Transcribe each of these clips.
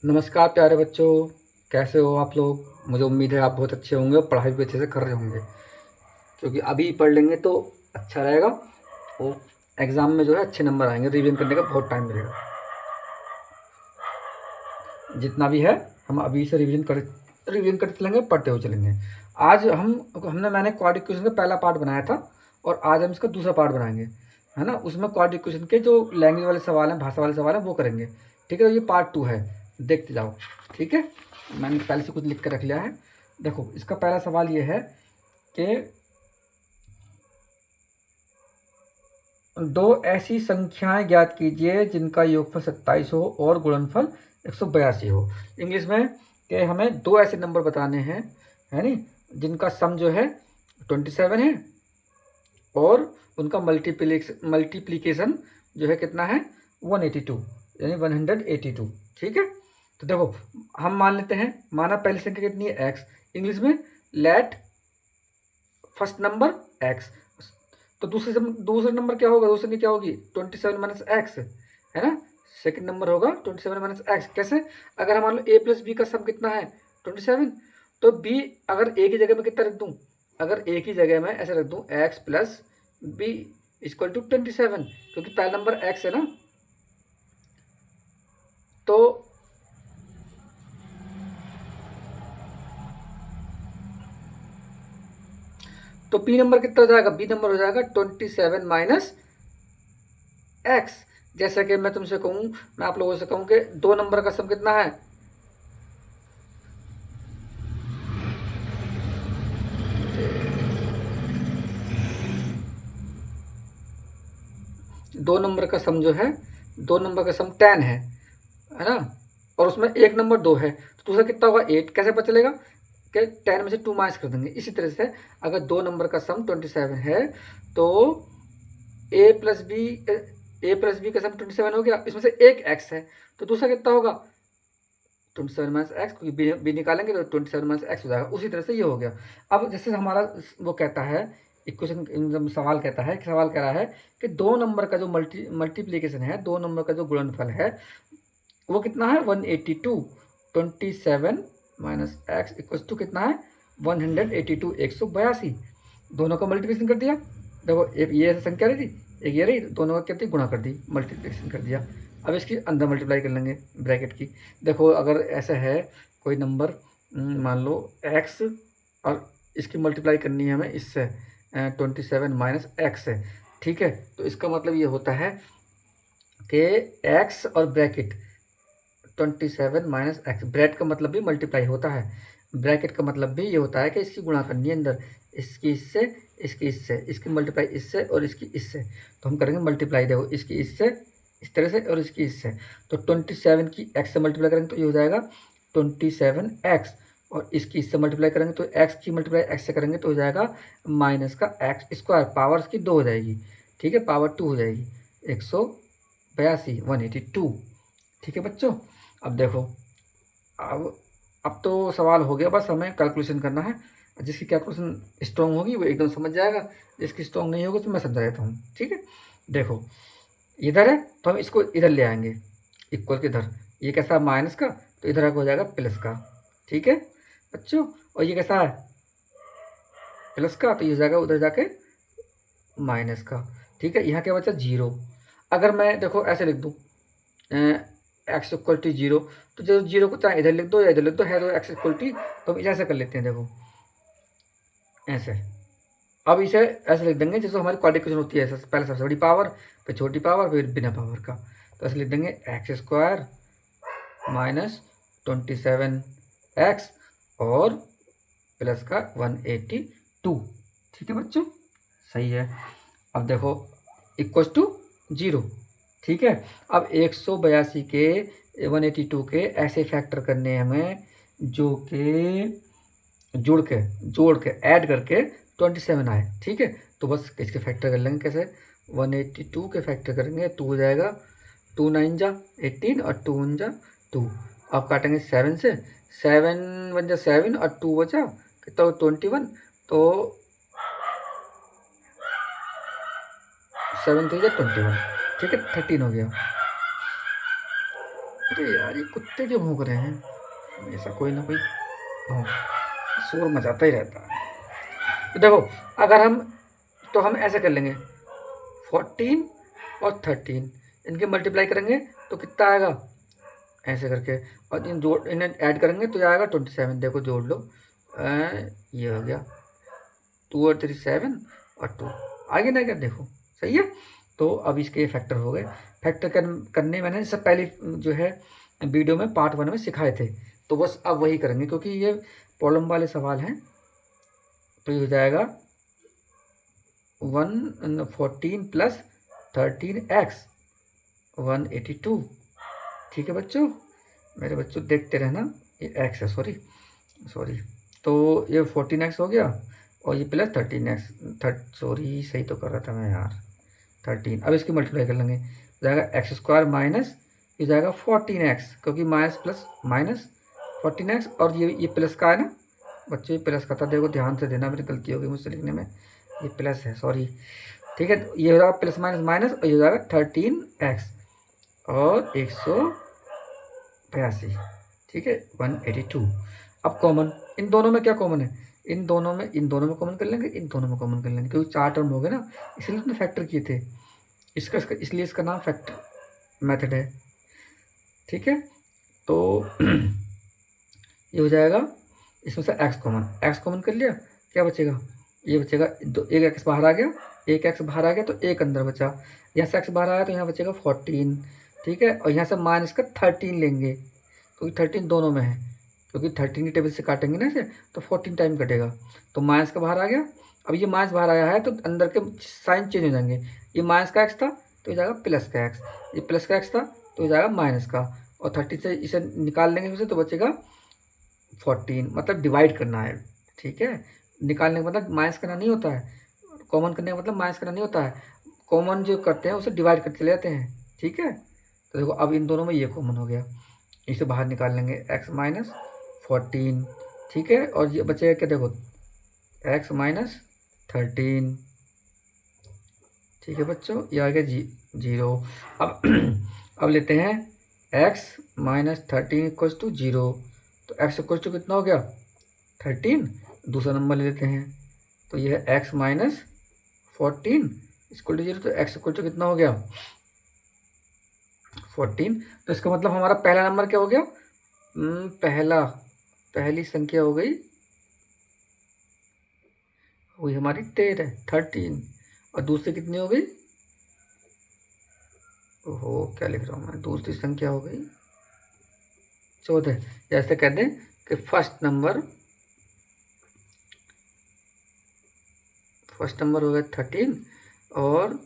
नमस्कार प्यारे बच्चों, कैसे हो आप लोग। मुझे उम्मीद है आप बहुत अच्छे होंगे और पढ़ाई भी अच्छे से कर रहे होंगे, क्योंकि अभी पढ़ लेंगे तो अच्छा रहेगा और एग्ज़ाम में जो है अच्छे नंबर आएंगे। रिवीजन करने का बहुत टाइम मिलेगा। जितना भी है हम अभी से रिवीजन करते चलेंगे, पढ़ते हुए चलेंगे। आज मैंने क्वाड्रेटिक इक्वेशन का पहला पार्ट बनाया था और आज हम इसका दूसरा पार्ट बनाएंगे, है ना। उसमें क्वाड्रेटिक इक्वेशन के जो लैंग्वेज वाले सवाल हैं, भाषा वाले सवाल हैं, वो करेंगे। ठीक है, तो ये पार्ट 2 है, देखते जाओ। ठीक है, मैंने पहले से कुछ लिख कर रख लिया है। देखो, इसका पहला सवाल ये है कि दो ऐसी संख्याएं ज्ञात कीजिए जिनका योगफल 27 हो और गुणनफल 182 हो। इंग्लिश में कि हमें दो ऐसे नंबर बताने हैं, है नी, जिनका सम जो है 27 है और उनका मल्टीप्लीकेशन जो है कितना है 182, यानी 182। ठीक है, तो देखो हम मान लेते हैं, माना पहली संख्या कितनी है x। इंग्लिश में लेट फर्स्ट नंबर x, तो दूसरा नंबर क्या होगा, दूसरी संख्या क्या होगी 27 माइनस एक्स, है ना। सेकंड नंबर होगा 27 माइनस एक्स। कैसे, अगर मान लो a प्लस बी का सम कितना है 27, तो b अगर a की जगह में कितना रख दूं, अगर a की जगह में ऐसे रख दूं x plus b equal to 27, क्योंकि पहला नंबर x है ना। तो p नंबर कितना हो जाएगा, b नंबर हो जाएगा 27 माइनस एक्स। जैसा कि मैं तुमसे कहूँ, मैं आप लोगों से कहूँ कि दो नंबर का सम कितना है, दो नंबर का सम जो है, दो नंबर का सम 10 है ना, और उसमें एक नंबर 2 है, तो दूसरा कितना होगा 8। कैसे पता चलेगा कि 10 में से 2 माइनस कर देंगे। इसी तरह से अगर दो नंबर का सम 27 है तो ए प्लस बी का सम 27 हो गया, इसमें से एक एक्स है, तो दूसरा कितना होगा 27 माइनस एक्स, क्योंकि बी निकालेंगे तो 27 माइनस एक्स हो जाएगा। उसी तरह से ये हो गया। अब जैसे हमारा वो कहता है इक्वेशन, सवाल कहता है, सवाल कह रहा है कि दो नंबर का जो मल्टीप्लीकेशन है, दो नंबर का जो गुणनफल है वो कितना है 182। 27 माइनस एक्स इक्वल टू कितना है 182, 182। दोनों का मल्टीप्लिकेशन कर दिया। देखो एक ये संख्या रही थी, एक ये रही, दोनों का क्या थी गुणा कर दी, मल्टीप्लिकेशन कर दिया। अब इसकी अंदर मल्टीप्लाई कर लेंगे ब्रैकेट की। देखो अगर ऐसा है कोई नंबर, मान लो x, और इसकी मल्टीप्लाई करनी है हमें इससे 27 माइनस एक्स है। ठीक है, तो इसका मतलब ये होता है कि x और ब्रैकेट 27 माइनस एक्स, ब्रैकेट का मतलब भी मल्टीप्लाई होता है, ब्रैकेट का मतलब भी ये होता है कि इसकी गुणा करनी है अंदर, इसकी इससे, इसकी इससे, इसकी मल्टीप्लाई इससे और इसकी इससे। तो हम करेंगे मल्टीप्लाई, देखो इसकी इससे इस तरह से और इसकी इससे, तो 27 की x से मल्टीप्लाई करेंगे तो ये हो जाएगा 27x, और इसकी इससे मल्टीप्लाई करेंगे तो x की मल्टीप्लाई x से करेंगे तो हो जाएगा माइनस का एक्स स्क्वायर, पावर इसकी 2 हो जाएगी। ठीक है, पावर 2 हो जाएगी 182, 182। ठीक है बच्चों, अब देखो, अब तो सवाल हो गया, बस हमें कैलकुलेशन करना है। जिसकी कैलकुलेशन स्ट्रॉन्ग होगी वो एकदम समझ जाएगा, जिसकी स्ट्रॉन्ग नहीं होगी तो मैं समझा देता हूँ। ठीक है, देखो इधर है तो हम इसको इधर ले आएंगे, इक्वल के इधर, ये कैसा माइनस का, तो इधर हो जाएगा प्लस का। ठीक है बच्चों, और ये कैसा है प्लस का, तो ये हो जाएगा उधर जाके माइनस का। ठीक है, यहाँ क्या बचा 0। अगर मैं देखो ऐसे लिख दूँ एक्स इक्वल टू 0, तो जो 0 को चाहे इधर लिख दो या इधर लिख दो, है तो एक्स इक्वल टू, तो हम ऐसे कर लेते हैं, देखो ऐसे। अब इसे ऐसे लिख देंगे जैसे हमारी क्वाड्रेटिक इक्वेशन होती है, पहले सबसे बड़ी पावर, फिर छोटी पावर, फिर बिना पावर का। तो ऐसे लिख देंगे एक्स स्क्वायर माइनस 27x और प्लस का 182। ठीक है बच्चों, सही है। अब देखो इक्वल टू 0। ठीक है, अब 182 के 182 के ऐसे फैक्टर करने हैं हमें जो कि जोड़ के ऐड करके 27 आए। ठीक है, तो बस इसके फैक्टर कर लेंगे कैसे, 182 के फैक्टर करेंगे, 2 हो जाएगा, 2 9 जा 18 और 2 1 जा 2। अब काटेंगे 7 से, 7 1 जा 7 और 2 बचा कितना 21, तो 7 3 जा 21। ठीक है, 13 हो गया। अरे यार, ये कुत्ते क्यों भौंक रहे हैं? ऐसा कोई ना कोई शोर मचाता ही रहता है। तो देखो, अगर हम तो हम ऐसे कर लेंगे, 14 और 13 इनके मल्टीप्लाई करेंगे तो कितना आएगा, ऐसे करके, और इन्हें ऐड करेंगे तो आएगा 27। देखो जोड़ लो, ये हो गया 2 और 3 7 और 2, आगे ना क्या, देखो सही है। तो अब इसके फैक्टर हो गए। फैक्टर करने मैंने सब पहले जो है वीडियो में पार्ट 1 में सिखाए थे, तो बस अब वही करेंगे क्योंकि ये प्रॉब्लम वाले सवाल हैं। तो ये हो जाएगा 14 प्लस 13x 182। ठीक है बच्चों, मेरे बच्चों देखते रहना, ये x है, सॉरी। तो ये 14x हो गया और ये प्लस 13x, सॉरी सही तो कर रहा था मैं यार, 13। अब इसकी मल्टीप्लाई कर लेंगे, जाएगा एक्स स्क्वायर माइनस, ये जाएगा 14x, क्योंकि माइनस प्लस माइनस 14x, और ये प्लस का है ना बच्चों, ये प्लस का था, देखो ध्यान से देना, मेरी गलती हो गई मुझसे लिखने में, ये प्लस है, सॉरी। ठीक है, ये हो जाएगा प्लस माइनस माइनस, और ये हो जाएगा 13x और 182। ठीक है, 182। अब कॉमन, इन दोनों में क्या कॉमन है, इन दोनों में कॉमन कर लेंगे, इन दोनों में कॉमन कर लेंगे, क्योंकि 4 टर्म हो गए ना, इसलिए उसने फैक्टर किए थे, इसलिए इसका नाम फैक्टर मेथड है। ठीक है, तो ये हो जाएगा, इसमें से एक्स कॉमन कर लिया, क्या बचेगा, ये बचेगा, एक एक्स बाहर आ गया, एक एक्स बाहर आ गया तो एक अंदर बचा, यहाँ से एक्स बाहर आया तो यहाँ बचेगा 14। ठीक है, और यहाँ से माइनस का 13 लेंगे, क्योंकि 13 दोनों में है, क्योंकि 13 की टेबल से काटेंगे ना इसे, तो 14 टाइम कटेगा, तो माइनस का बाहर आ गया। अब ये माइनस बाहर आया है तो अंदर के साइन चेंज हो जाएंगे, ये माइनस का एक्स था तो ये जाएगा प्लस का एक्स, ये प्लस का एक्स था तो ये जाएगा माइनस का, और 30 से इसे निकाल लेंगे उसे तो बचेगा 14, मतलब डिवाइड करना है। ठीक है, निकालने का मतलब माइनस करना नहीं होता है, कॉमन करने का मतलब माइनस करना नहीं होता है, कॉमन जो करते हैं उसे डिवाइड करते चले जाते हैं। ठीक है, तो देखो अब इन दोनों में ये कॉमन हो गया, इसे बाहर निकाल लेंगे, x माइनस 14। ठीक है, और ये बचेगा क्या, देखो x माइनस 13। ठीक है बच्चों, ये आ गया 0। अब अब लेते हैं x माइनस 13 इक्वल्स टू 0, तो x इक्वल्स टू कितना हो गया 13। दूसरा नंबर ले लेते हैं, तो ये है x माइनस 14 इक्वल टू 0, तो x इक्वल टू कितना हो गया 14। तो इसका मतलब हमारा पहला नंबर क्या हो गया, पहली संख्या हो गई हुई हमारी 13, और दूसरी कितनी हो गई, ओहो क्या लिख रहा हूँ मैं, दूसरी संख्या हो गई 14। जैसे कह दें कि फर्स्ट नंबर हो गया 13 और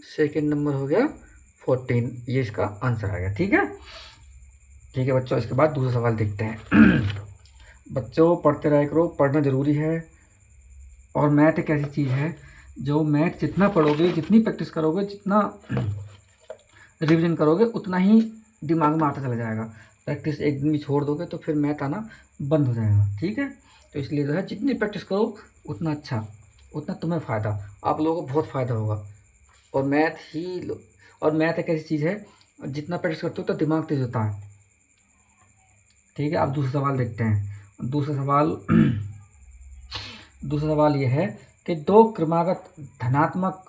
सेकेंड नंबर हो गया 14, ये इसका आंसर आ गया। ठीक है बच्चों, इसके बाद दूसरा सवाल देखते हैं। बच्चों पढ़ते रहा करो, पढ़ना ज़रूरी है, और मैथ एक ऐसी चीज़ है जो मैथ जितना पढ़ोगे, जितनी प्रैक्टिस करोगे, जितना रिवीजन करोगे, उतना ही दिमाग में आता चला जाएगा। प्रैक्टिस एक दिन भी छोड़ दोगे तो फिर मैथ आना बंद हो जाएगा। ठीक है, तो इसलिए जो है जितनी प्रैक्टिस करो उतना अच्छा, उतना तुम्हें फ़ायदा, आप लोगों को बहुत फ़ायदा होगा। और मैथ एक ऐसी चीज़ है, जितना प्रैक्टिस करते हो तो दिमाग तेज होता है। ठीक है, अब दूसरा सवाल देखते हैं। दूसरा सवाल ये है कि दो क्रमागत धनात्मक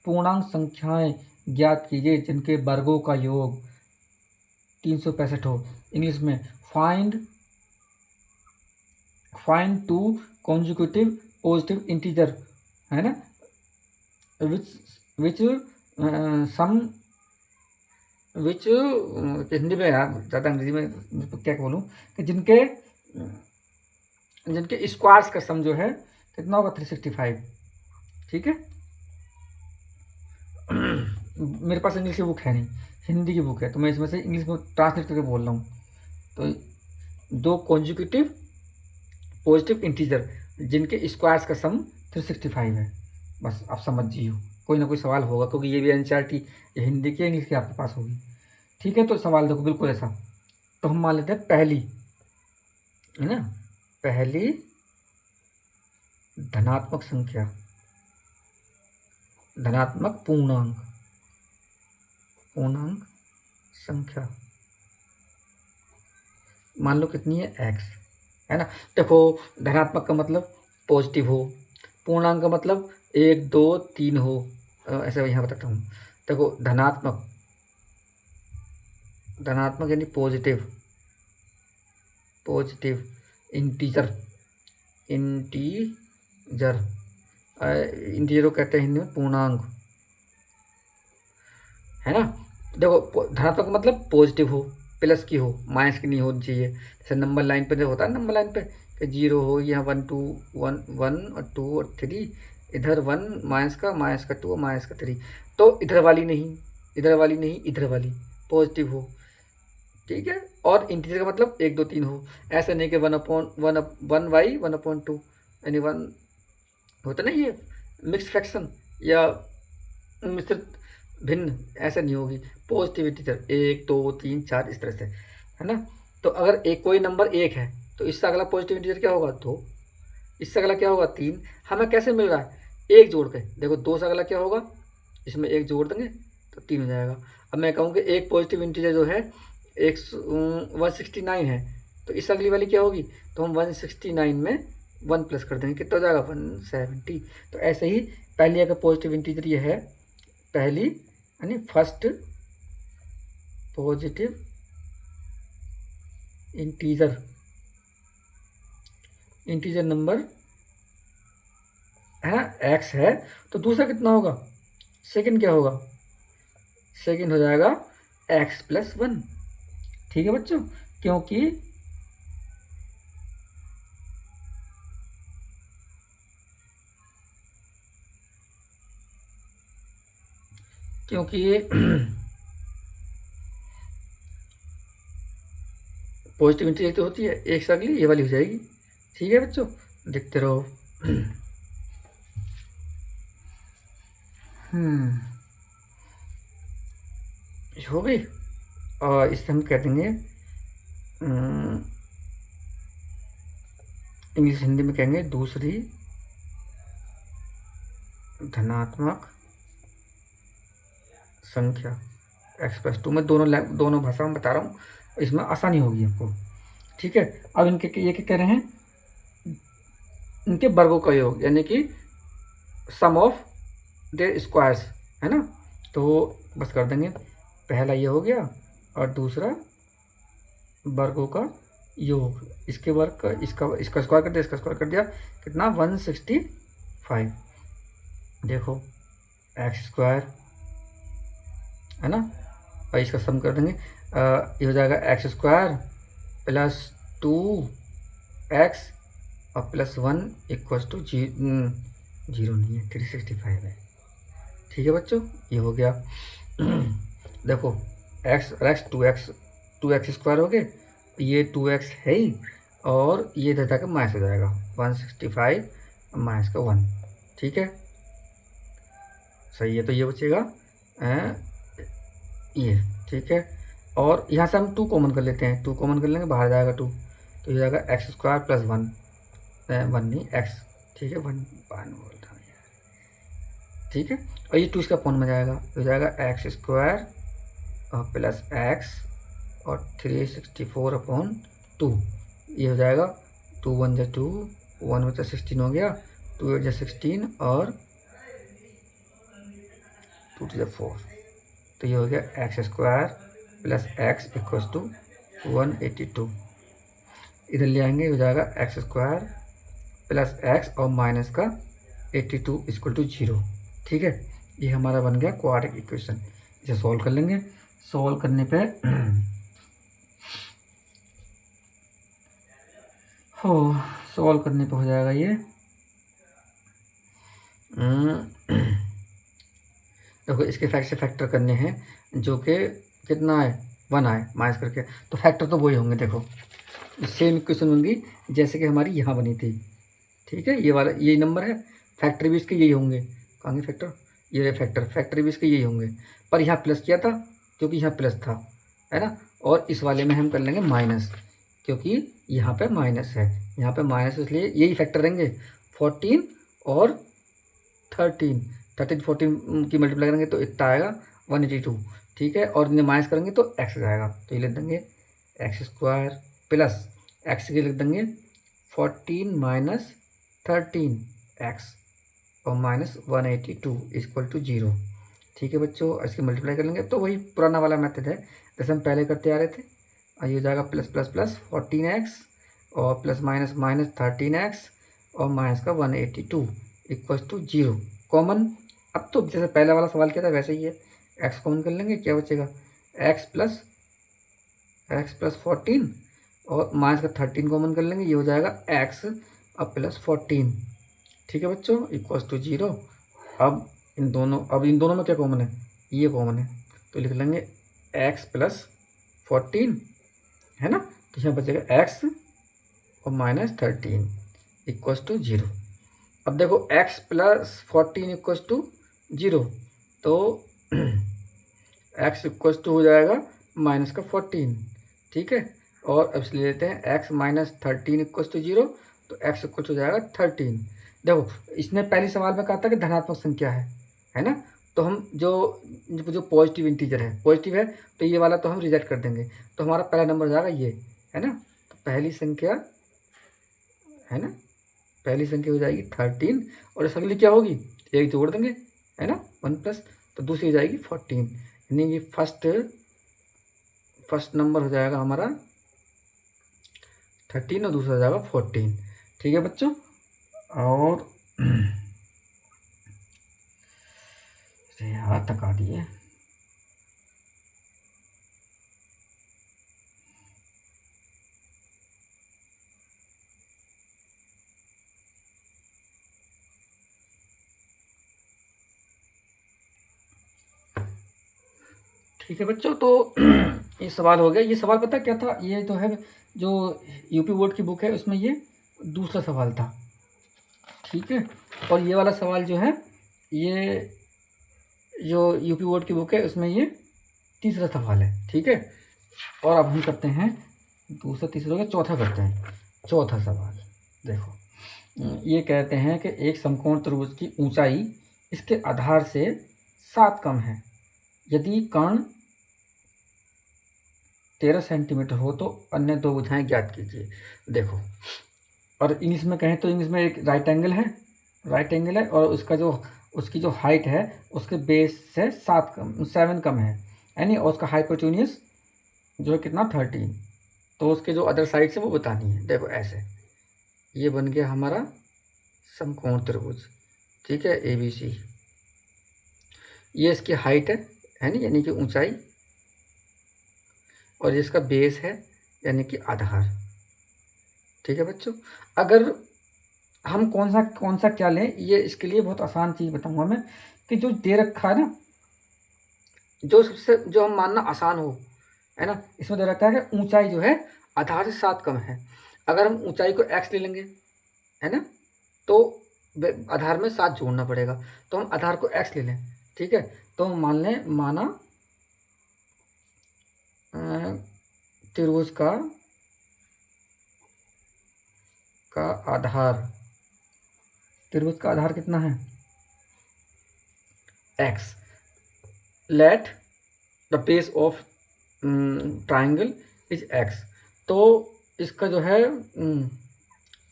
पूर्णांक संख्याएं ज्ञात कीजिए जिनके वर्गों का योग 365 हो। इंग्लिश में find two consecutive positive integer, है ना, विच हिंदी में यार ज़्यादा अंग्रेजी में क्या बोलूँ, कि जिनके स्क्वायर्स का सम जो है कितना होगा 365। ठीक है, मेरे पास इंग्लिश की बुक है नहीं, हिंदी की बुक है, तो मैं इसमें से इंग्लिश में ट्रांसलेट करके बोल रहा हूँ। तो दो कॉन्जिक्यूटिव पॉजिटिव इंटीजर जिनके स्क्वायर्स का सम 365 है, बस आप समझिए, कोई ना कोई सवाल होगा, क्योंकि ये भी एनसीईआरटी ये हिंदी की इंग्लिश की आपके पास होगी। ठीक है, तो सवाल देखो बिल्कुल ऐसा, तो हम मान लेते हैं पहली, है ना, पहली धनात्मक संख्या, धनात्मक पूर्णांक संख्या, मान लो कितनी है x, है ना। देखो धनात्मक का मतलब पॉजिटिव हो, पूर्णांक का मतलब 1 2 3 हो, ऐसा यहाँ बताता हूँ। देखो धनात्मक, धनात्मक यानी positive, positive integer, integer integer को कहते हैं हिंदी में पूर्णांक, है ना। देखो धनात्मक का मतलब पॉजिटिव हो, प्लस की हो, माइनस की नहीं होनी चाहिए। जैसे नंबर लाइन पे होता है, नंबर लाइन पे कि 0 हो, यहाँ 1 2 1 1 और 2 और 3, इधर 1 माइनस का 2 और माइनस का 3, तो इधर वाली नहीं, इधर वाली नहीं, इधर वाली पॉजिटिव हो, ठीक है। और इंटीजर का मतलब 1 2 3 हो, ऐसा नहीं कि 1/1 यानी 1 होता ना, ये मिक्स फ्रैक्शन या मिश्रित भिन्न, ऐसा नहीं होगी। पॉजिटिव इंटीजर 1 2 3 4 इस तरह से, है ना। तो अगर एक कोई नंबर 1 है तो इससे अगला पॉजिटिव इंटीजर क्या होगा 2, इससे अगला क्या होगा 3। हमें कैसे मिल रहा है, एक जोड़ के। देखो 2 से अगला क्या होगा, इसमें एक जोड़ देंगे तो 3 हो जाएगा। अब मैं कहूँ कि एक पॉजिटिव इंटीजर जो है 169 है, तो इस अगली वाली क्या होगी, तो हम 169 में 1 प्लस कर देंगे, कितना हो जाएगा 170। तो ऐसे ही पहली अगर पॉजिटिव इंटीजर ये है, पहली यानी first positive integer, integer number है x है, तो दूसरा कितना होगा, सेकंड क्या होगा, सेकंड हो जाएगा x प्लस 1, ठीक है बच्चों। क्योंकि ये पॉजिटिव इंटीजर तो होती है, एक से अगली ये वाली हो जाएगी, ठीक है बच्चों, देखते रहो। हो गई, और इससे हम कह देंगे इंग्लिश हिंदी में कहेंगे दूसरी धनात्मक संख्या x प्लस 2। मैं दोनों भाषा में बता रहा हूँ, इसमें आसानी होगी आपको, ठीक है। अब इनके ये क्या कह रहे हैं, इनके वर्गों का योग, यानी कि सम ऑफ देयर स्क्वायर्स, है ना। तो बस कर देंगे, पहला ये हो गया और दूसरा वर्गों का योग, इसके वर्ग का इसका स्क्वायर कर दिया, इसका स्क्वायर कर दिया, कितना 165। देखो एक्स स्क्वायर, है ना, और इसका सम कर देंगे, ये हो जाएगा एक्स स्क्वायर प्लस 2x और प्लस 1 इक्वल्स टू 0 नहीं है, 365 है, ठीक है बच्चों, ये हो गया। देखो x और x 2x स्क्वायर हो गए, ये 2x है ही, और ये इधर जाकर माइनस हो जाएगा 165 माइनस का 1, ठीक है, सही है। तो ये बचेगा ये, ठीक है। और यहाँ से हम 2 कॉमन कर लेते हैं, 2 कॉमन कर लेंगे, बाहर जाएगा 2, तो ये जाएगा एक्स स्क्वायर प्लस 1 नहीं x, ठीक है, 1 बोलता हूँ, ठीक है। और ये 2 इसका कौन में जाएगा, तो जाएगा एक्स स्क्वायर प्लस x और 364/2, ये हो जाएगा 2 1 जा 2, 1 बचा 16 हो गया, 2 8 जा 16 और 2 2 जा 4, तो ये हो गया x square plus x equals to 182। इधर ले आएंगे, हो जाएगा एक्स स्क्वायर प्लस x और माइनस का 82 इक्वल टू 0, ठीक है। ये हमारा बन गया क्वाड्रेटिक इक्वेशन। इसे सॉल्व कर लेंगे, सॉल्व करने पे सॉल्व करने पे हो जाएगा ये देखो, इसके फैक्टर करने हैं जो कि कितना है 1 आए माइनस करके, तो फैक्टर तो वही होंगे। देखो सेम इक्वेशन होंगी जैसे कि हमारी यहाँ बनी थी, ठीक है, ये वाला यही नंबर है, फैक्टर भी इसके यही होंगे, कहेंगे फैक्टर, ये फैक्टर भी इसके यही होंगे, पर यहाँ प्लस किया था क्योंकि यहाँ प्लस था, है ना। और इस वाले में हम कर लेंगे माइनस, क्योंकि यहाँ पे माइनस है, यहाँ पे माइनस, इसलिए यही फैक्टर रहेंगे 14 और 13 14 की मल्टीप्लाई करेंगे तो इतना आएगा 182, ठीक है, और इन्हें माइनस करेंगे तो एक्स हो जाएगा, तो ये लिख देंगे एक्स स्क्वायर प्लस एक्स के लिख देंगे 14 माइनस 13 एक्स और माइनस 182 इक्वल टू 0। ठीक है बच्चों, इसकी मल्टीप्लाई कर लेंगे तो वही पुराना वाला मेथड है जैसे हम पहले करते आ रहे थे। ये हो जाएगा प्लस प्लस प्लस 14x और प्लस माइनस माइनस 13x और माइनस का 182 इक्वल टू 0 कॉमन। अब तो जैसे पहले वाला सवाल किया था वैसे ही है, x कॉमन कर लेंगे, क्या बचेगा x प्लस 14 और माइनस का 13 कॉमन कर लेंगे, ये हो जाएगा x अब प्लस 14। ठीक है बच्चों, इक्वल टू 0। अब इन दोनों में क्या कॉमन है, ये कॉमन है, तो लिख लेंगे x प्लस 14 है ना, तो यहाँ बचेगा x और माइनस 13 इक्वल्स टू 0। अब देखो x प्लस 14 इक्वल्स टू 0, तो x इक्वल्स टू हो जाएगा माइनस का 14। ठीक है, और अब इसलिए लेते हैं x माइनस 13 इक्वल्स टू 0, तो x इक्वल्स हो जाएगा 13। देखो इसने पहले सवाल में कहा था कि धनात्मक संख्या है ना, तो हम जो पॉजिटिव इंटीजर है, पॉजिटिव है, तो ये वाला तो हम रिजेक्ट कर देंगे, तो हमारा पहला नंबर हो जाएगा ये, है ना, तो पहली संख्या है ना, पहली संख्या हो जाएगी 13 और इस अगली क्या होगी, एक जोड़ देंगे, है ना, 1 प्लस, तो दूसरी हो जाएगी 14, यानी कि फर्स्ट नंबर हो जाएगा हमारा 13 और दूसरा हो जाएगा 14। ठीक है बच्चों, और हाथ थका दिए। ठीक है बच्चों, तो ये सवाल हो गया। ये सवाल पता क्या था, ये तो है जो यूपी बोर्ड की बुक है उसमें ये दूसरा सवाल था। ठीक है, और ये वाला सवाल जो है, ये जो यूपी बोर्ड की बुक है उसमें ये तीसरा सवाल है। ठीक है, और अब हम करते हैं दूसरा, तीसरा हो गया, चौथा करते हैं। चौथा सवाल देखो, ये कहते हैं कि एक समकोण त्रिभुज की ऊंचाई इसके आधार से 7 कम है, यदि कर्ण 13 सेंटीमीटर हो तो अन्य दो भुजाएं ज्ञात कीजिए। देखो, और इंग्लिश में कहें तो इंग्लिश में एक राइट एंगल है और उसकी जो हाइट है उसके बेस से 7 कम है, यानी और उसका हाइपोटेन्यूज जो है कितना 13, तो उसके जो अदर साइड से वो बतानी है। देखो ऐसे, ये बन गया हमारा समकोण त्रिभुज। ठीक है, ABC, ये इसकी हाइट है ना, यानी कि ऊंचाई, और ये इसका बेस है यानी कि आधार। ठीक है बच्चों, अगर हम कौन सा क्या लें, ये इसके लिए बहुत आसान चीज़ बताऊंगा मैं, कि जो दे रखा है ना, जो हम मानना आसान हो, है ना, इसमें दे रखा है कि ऊंचाई जो है आधार से 7 कम है। अगर हम ऊंचाई को x ले लेंगे, है ना, तो आधार में 7 जोड़ना पड़ेगा, तो हम आधार को x ले लें। ठीक है, तो माना त्रिभुज का आधार, त्रिभुज का आधार कितना है x, let the base of triangle is x, तो इसका जो है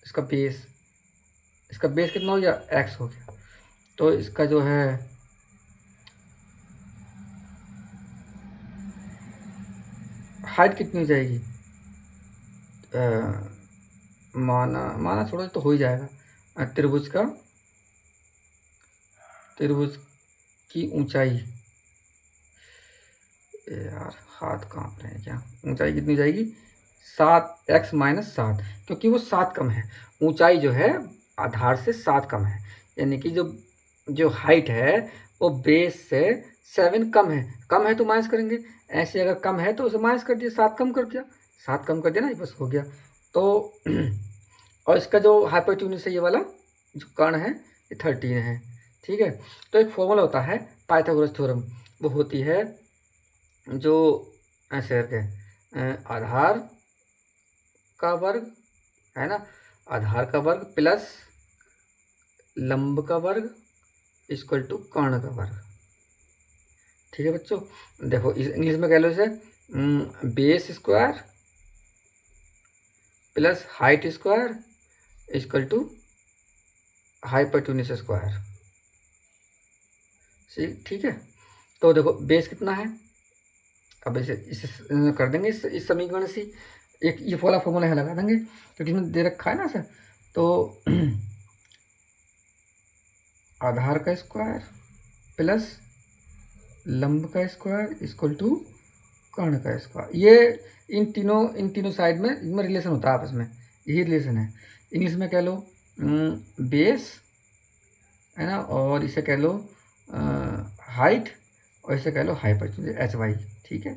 इसका बेस कितना हो गया, x हो गया, तो इसका जो है हाइट कितनी हो जाएगी, माना छोड़ो तो हो ही जाएगा, त्रिभुज की ऊंचाई, यार हाथ कांप रहे हैं क्या, ऊंचाई कितनी हो जाएगी 7x माइनस 7, क्योंकि वो 7 कम है, ऊंचाई जो है आधार से 7 कम है, यानी कि जो हाइट है वो बेस से 7 कम है तो माइनस करेंगे, ऐसे अगर कम है तो उसे माइनस कर दिया, 7 कम कर दिया ना, बस हो गया। तो और इसका जो हाइपोटेन्यूज है, ये वाला जो कर्ण है ये 13 है। ठीक है, तो एक फॉर्मूला होता है पाइथागोरस थ्योरम, वो होती है जो ऐसे करके आधार का वर्ग, है ना, आधार का वर्ग प्लस लंब का वर्ग इक्वल टू कर्ण का वर्ग। ठीक है बच्चों, देखो इस इंग्लिश में कह लो इसे base square plus height square equal to hypotenuse square. ठीक है, तो देखो बेस कितना है, अब इसे कर देंगे इस समीकरण से एक ये वाला फॉर्मूला है लगा देंगे, क्योंकि इसमें दे रखा है ना सर, तो आधार का स्क्वायर प्लस लंब का स्क्वायर इक्वल टू कर्ण का स्क्वायर। ये इन तीनों साइड में इनमें रिलेशन होता है आपस में, यही रिलेशन है। इंग्लिश में कह लो बेस है ना, और इसे कह लो हाइट, और इसे कह लो हाइपोटेन्यूज एच वाई। ठीक है,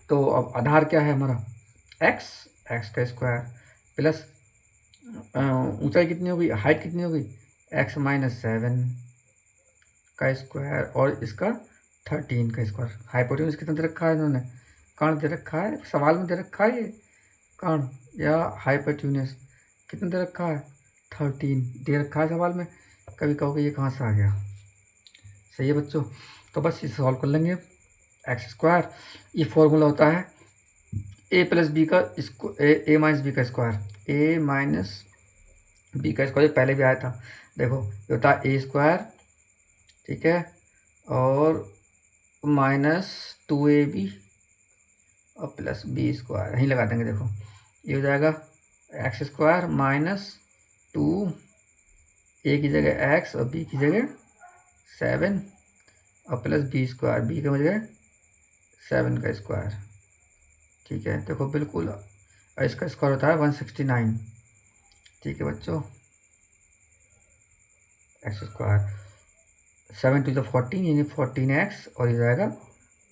तो अब आधार क्या है हमारा एक्स का स्क्वायर प्लस ऊंचाई कितनी होगी, हाइट कितनी होगी, एक्स माइनस 7 का स्क्वायर और इसका 13 का स्क्वायर। हाइपोटेन्यूज कितना दे रखा है इन्होंने, कर्ण दे रखा है, सवाल में दे रखा है ये कर्ण या हाइपोटेन्यूज कितना दे रखा है, 13 दे रखा है सवाल में। कभी कहोगे ये कहाँ से आ गया। सही है बच्चों, तो बस इसे सॉल्व कर लेंगे। एक्स स्क्वायर ये फॉर्मूला होता है ए प्लस बी का ए माइनस बी का स्क्वायर, ए माइनस बी का स्क्वायर पहले भी आया था। देखो ये होता है ए स्क्वायर, ठीक है, और माइनस 2ab और प्लस बी स्क्वायर, यहीं लगा देंगे। देखो ये हो जाएगा एक्स स्क्वायर माइनस 2, ए की जगह एक्स और बी की जगह 7 और प्लस बी स्क्वायर, बी की जगह 7 का स्क्वायर। ठीक है, देखो बिल्कुल, और इसका स्क्वायर होता है 169। ठीक है बच्चों, एक्स स्क्वायर 7 टू द 14 यानी 14x और ये जाएगा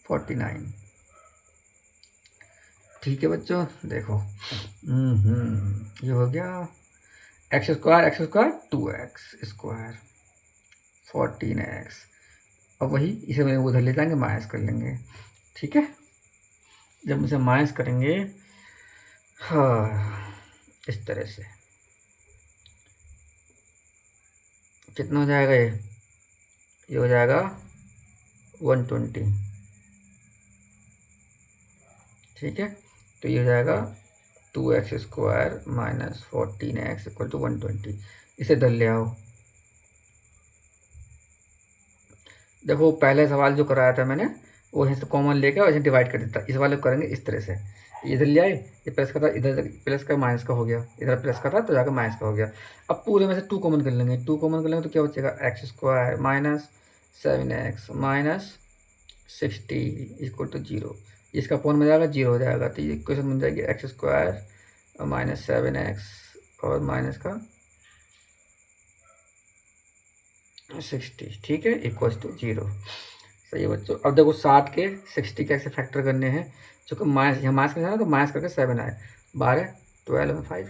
49। ठीक है बच्चों, देखो ये हो गया x square 2x square 14x, अब वही इसे मैं उधर ले जाएंगे माइनस कर लेंगे। ठीक है, जब इसे माइनस करेंगे हाँ इस तरह से कितना हो जाएगा, ये हो जाएगा 120। ठीक है, तो ये हो जाएगा 2x square minus 14x equal to 120। इसे इधर ले आओ। देखो पहले सवाल जो कराया था मैंने वो यहीं से कॉमन लेके और इसे डिवाइड कर देता, इस वाले को करेंगे इस तरह से, इधर ले आए, ये प्लस का था, इधर प्लस का माइनस का हो गया, इधर प्लस का था तो जाकर माइनस का हो गया। अब पूरे में से 2 कॉमन कर लेंगे, 2 कॉमन कर लेंगे तो क्या बचेगा, x square minus 7x minus 60 equal to 0। इसका अपॉन में जाएगा 0 हो जाएगा, तो ये इक्वेशन बन जाएगी एक्स स्क्वायर माइनस 7x और माइनस का 60। ठीक है, इक्वल टू 0। सही है बच्चों, अब देखो 60 के 60 कैसे फैक्टर करने हैं, चूँकि माइनस यहाँ माइनस करना है तो माइनस करके 7 आए, 12 12 में 5,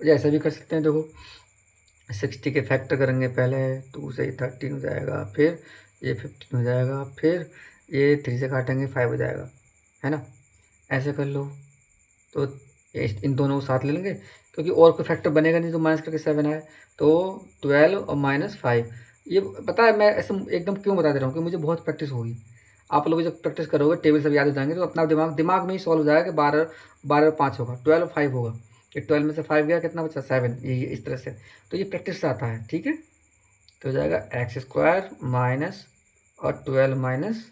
ऐसा भी कर सकते हैं। देखो 60 के फैक्टर करेंगे, पहले 2 से 13 हो जाएगा, फिर ये 15 हो जाएगा, फिर ये 3 से काटेंगे 5 हो जाएगा, है ना, ऐसे कर लो। तो इन दोनों को साथ ले लेंगे, क्योंकि और कोई फैक्टर बनेगा नहीं तो माइनस करके 7 आए, तो 12 और माइनस 5। ये पता है मैं ऐसे एकदम क्यों बता दे रहा हूँ कि मुझे बहुत प्रैक्टिस होगी। आप लोग जब प्रैक्टिस करोगे टेबल सब याद हो जाएंगे तो अपना दिमाग में ही सॉल्व हो जाएगा कि 12 और 5 होगा, 12 और 5 होगा, कि 12 में से 5 गया कितना बचा 7, ये इस तरह से। तो ये प्रैक्टिस से आता है। ठीक है, तो हो जाएगा एक्स स्क्वायर माइनस और 12 माइनस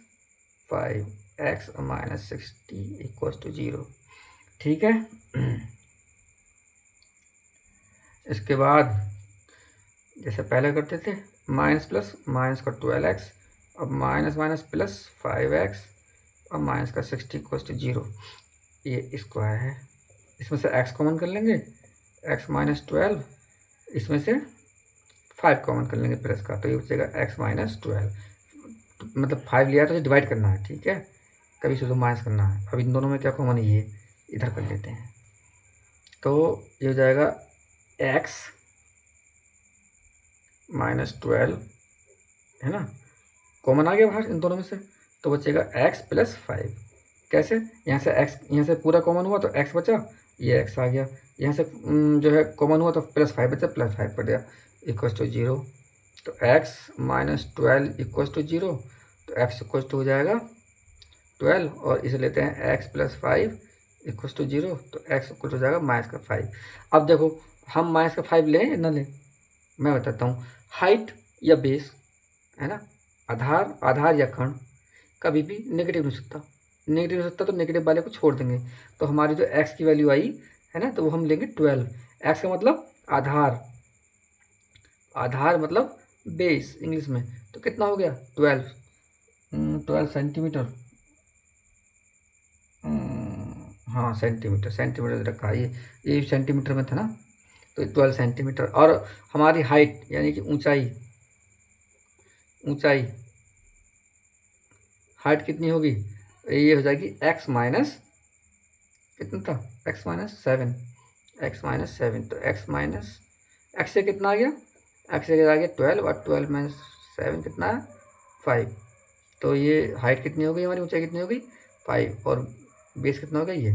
5x और माइनस 60 इक्वल टू 0। ठीक है, इसके बाद जैसे पहले करते थे माइनस प्लस माइनस का 12x अब माइनस माइनस प्लस 5x और माइनस का 60 इक्वल टू 0, ये स्क्वायर है। इसमें से x कॉमन कर लेंगे, x माइनस 12, इसमें से 5 कॉमन कर लेंगे प्लस का, तो ये बचेगा x माइनस 12, मतलब 5 लिया तो डिवाइड करना है। ठीक है, कभी शुरू माइनस करना है। अब इन दोनों में क्या कॉमन है, ये इधर कर लेते हैं, तो ये हो जाएगा x माइनस 12, है ना, कॉमन आ गया बाहर इन दोनों में से, तो बचेगा x प्लस 5। कैसे, यहाँ से x, यहाँ से पूरा कॉमन हुआ तो x बचा, ये x आ गया, यहाँ से जो है कॉमन हुआ तो प्लस 5 बचा, प्लस 5 पड़ गया इक्वल टू 0। तो x माइनस 12 इक्वल टू 0, तो तो एक्स इक्वल टू हो जाएगा 12 और इसे लेते हैं एक्स प्लस 5 इक्वल टू 0, तो एक्स इक्वल हो जाएगा -5। अब देखो हम -5 लें या ना लें, मैं बताता हूँ। हाइट या बेस है ना, आधार या खंड कभी भी नेगेटिव नहीं हो सकता, नेगेटिव हो सकता तो नेगेटिव वाले को छोड़ देंगे। तो हमारी जो एक्स की वैल्यू आई है ना, तो वो हम लेंगे 12। एक्स का मतलब आधार मतलब बेस इंग्लिश में, तो कितना हो गया 12 सेंटीमीटर। हाँ सेंटीमीटर रखा है, ये सेंटीमीटर में था ना, तो 12 सेंटीमीटर। और हमारी हाइट यानी कि ऊंचाई हाइट कितनी होगी, ये हो जाएगी एक्स माइनस कितना था, x-7, तो एक्स से कितना आ गया, एक्स से आ गया 12 और 12 माइनस 7 कितना है 5। तो ये हाइट कितनी हो गई हमारी, ऊंचाई कितनी हो गई 5, और बेस कितना हो गया, ये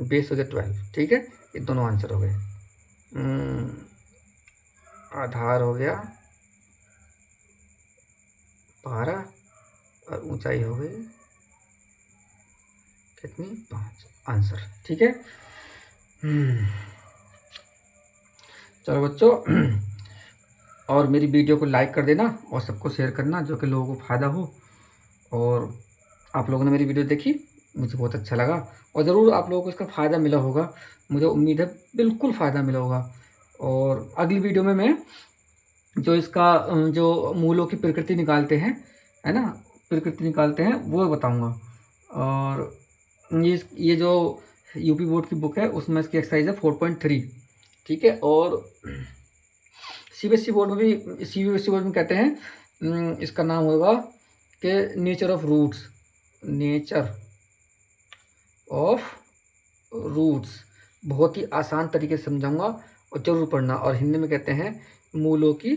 बेस हो गया 12। ठीक है, ये दोनों आंसर हो गए। आधार हो गया 12 और ऊंचाई हो गई कितनी 5, आंसर। ठीक है, चलो बच्चों, और मेरी वीडियो को लाइक कर देना और सबको शेयर करना जो कि लोगों को फ़ायदा हो। और आप लोगों ने मेरी वीडियो देखी, मुझे बहुत अच्छा लगा, और ज़रूर आप लोगों को इसका फ़ायदा मिला होगा, मुझे उम्मीद है बिल्कुल फ़ायदा मिला होगा। और अगली वीडियो में मैं जो इसका जो मूलों की प्रकृति निकालते हैं, है ना, प्रकृति निकालते हैं वो बताऊँगा। और ये जो यूपी बोर्ड की बुक है उसमें इसकी एक्सरसाइज है 4.3। ठीक है, और सीबीएसई बोर्ड में भी, सीबीएसई बोर्ड में कहते हैं इसका नाम होगा कि नेचर ऑफ रूट्स। बहुत ही आसान तरीके से समझाऊंगा और जरूर पढ़ना। और हिंदी में कहते हैं मूलों की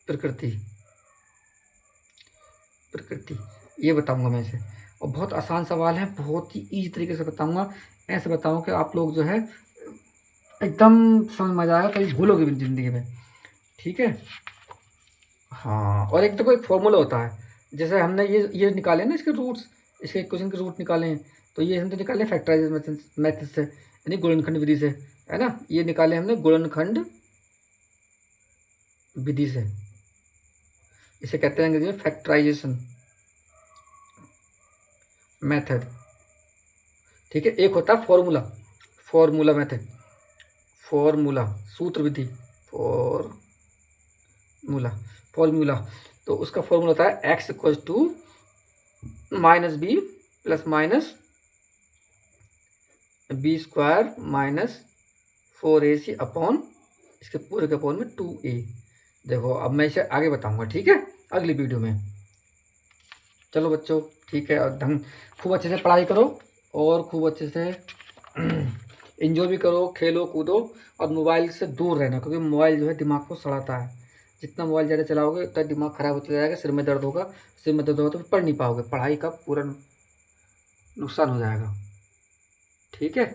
प्रकृति, ये बताऊंगा मैं इसे। और बहुत आसान सवाल है, बहुत ही ईजी तरीके से बताऊंगा। ऐसे बताऊं कि आप लोग जो है एकदम समझ में आ जाएगा, कभी भूलोगे भी जिंदगी में। ठीक है, हाँ, और एक तो कोई फॉर्मूला होता है, जैसे हमने ये निकाले ना इसके रूट्स, इसके इक्वेशन के रूट निकाले हैं, तो ये हमने निकाले फैक्टराइजेशन मेथड से, यानी गुणनखंड विधि से, है ना। ये निकाले हमने गुणनखंड विधि से, इसे कहते हैं अंग्रेजी में फैक्टराइजेशन मेथड। ठीक है, एक होता है फॉर्मूला मेथड, सूत्र विधि, फॉर्मूला। तो उसका फॉर्मूला होता है x equal to -b plus minus b² minus 4ac upon इसके पूरे के अपॉन में 2a। देखो अब मैं इसे आगे बताऊंगा, ठीक है, अगली वीडियो में। चलो बच्चों, ठीक है, और खूब अच्छे से पढ़ाई करो और खूब अच्छे से एंजॉय भी करो, खेलो कूदो, और मोबाइल से दूर रहना, क्योंकि मोबाइल जो है दिमाग को सड़ाता है। जितना मोबाइल ज़्यादा चलाओगे उतना दिमाग खराब होता जाएगा, सिर में दर्द होगा, तो पढ़ नहीं पाओगे, पढ़ाई का पूरा नुकसान हो जाएगा। ठीक है।